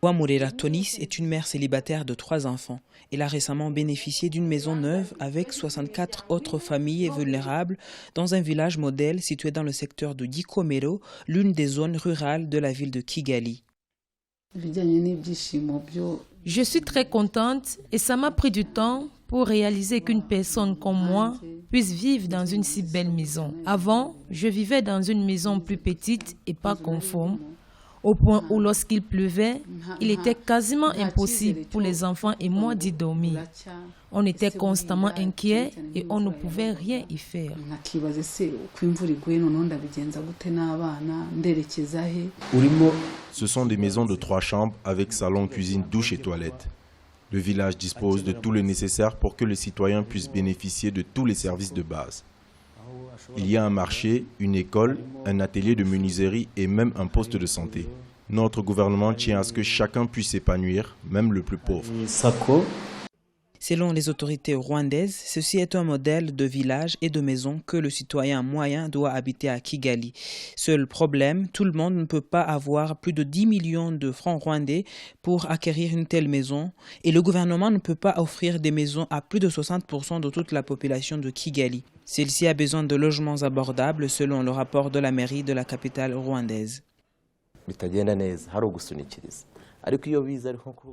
Uwamurera Tonis est une mère célibataire de 3 enfants. Elle a récemment bénéficié d'une maison neuve avec 64 autres familles vulnérables dans un village modèle situé dans le secteur de Gikomero, l'une des zones rurales de la ville de Kigali. Je suis très contente et ça m'a pris du temps pour réaliser qu'une personne comme moi puisse vivre dans une si belle maison. Avant, je vivais dans une maison plus petite et pas conforme, au point où lorsqu'il pleuvait, il était quasiment impossible pour les enfants et moi d'y dormir. On était constamment inquiets et on ne pouvait rien y faire. Ce sont des maisons de 3 chambres avec salon, cuisine, douche et toilettes. Le village dispose de tout le nécessaire pour que les citoyens puissent bénéficier de tous les services de base. Il y a un marché, une école, un atelier de menuiserie et même un poste de santé. Notre gouvernement tient à ce que chacun puisse s'épanouir, même le plus pauvre. Selon les autorités rwandaises, ceci est un modèle de village et de maison que le citoyen moyen doit habiter à Kigali. Seul problème, tout le monde ne peut pas avoir plus de 10 millions de francs rwandais pour acquérir une telle maison et le gouvernement ne peut pas offrir des maisons à plus de 60% de toute la population de Kigali. Celle-ci a besoin de logements abordables selon le rapport de la mairie de la capitale rwandaise.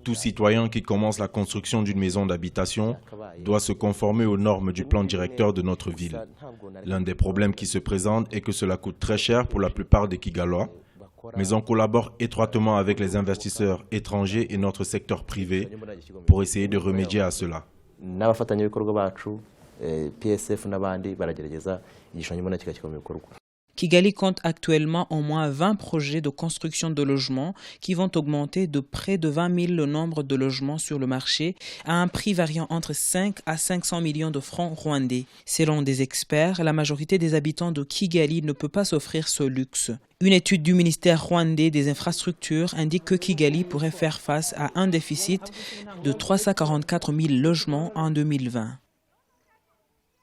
Tout citoyen qui commence la construction d'une maison d'habitation doit se conformer aux normes du plan directeur de notre ville. L'un des problèmes qui se présentent est que cela coûte très cher pour la plupart des Kigalois, mais on collabore étroitement avec les investisseurs étrangers et notre secteur privé pour essayer de remédier à cela. Kigali compte actuellement au moins 20 projets de construction de logements qui vont augmenter de près de 20 000 le nombre de logements sur le marché à un prix variant entre 5 à 500 millions de francs rwandais. Selon des experts, la majorité des habitants de Kigali ne peut pas s'offrir ce luxe. Une étude du ministère rwandais des infrastructures indique que Kigali pourrait faire face à un déficit de 344 000 logements en 2020.